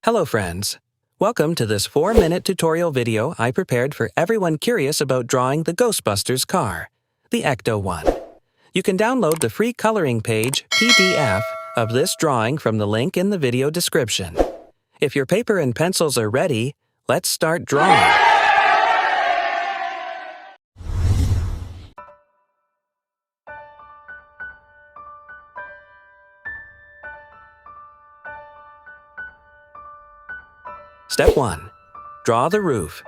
Hello friends! Welcome to this 4-minute tutorial video I prepared for everyone curious about drawing the Ghostbusters car, the Ecto one. You can download the free coloring page PDF of this drawing from the link in the video description. If your paper and pencils are ready, let's start drawing. Step 1. Draw the roof.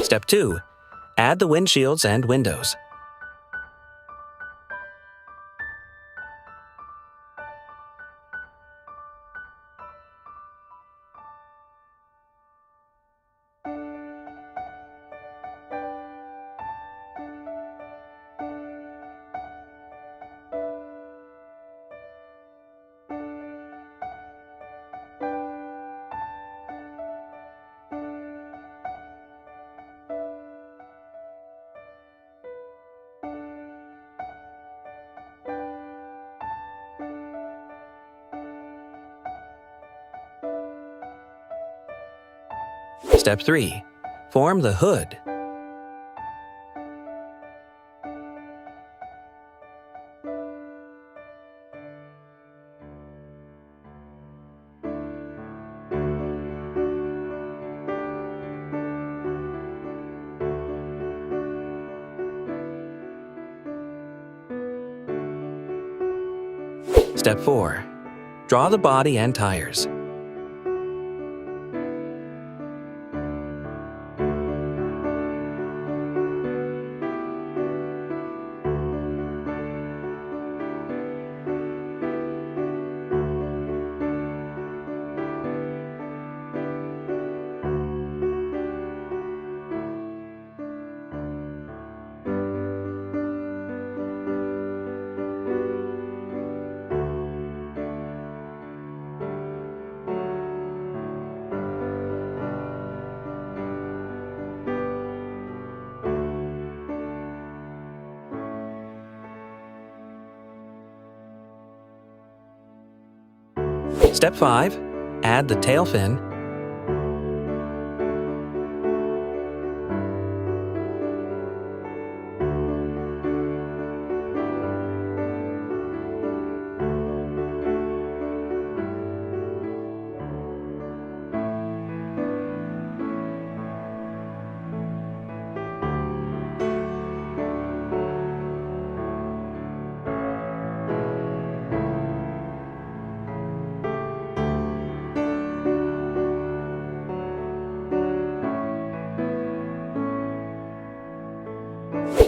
Step 2. Add the windshields and windows. Step 3. Form the hood. Step 4. Draw the body and tires. Step 5. Add the tailfin.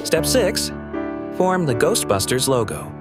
Step 6. Form the Ghostbusters logo.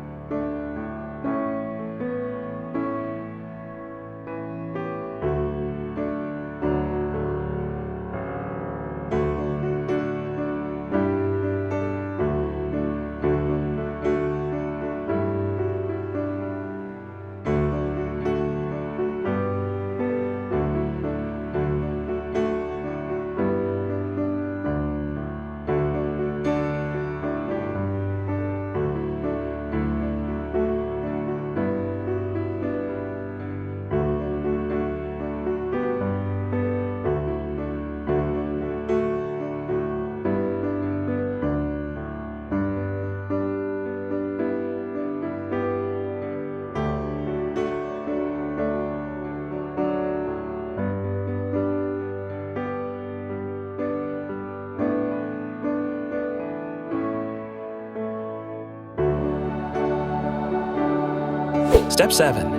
Step 7.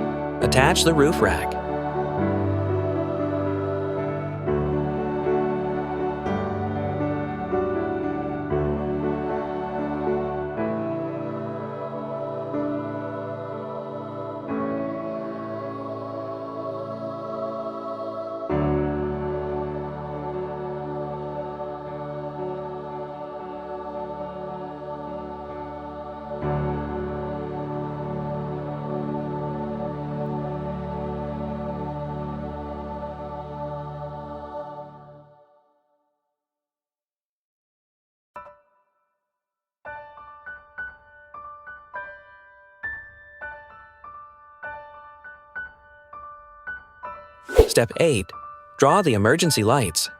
Attach the roof rack. Step 8. Draw the emergency lights.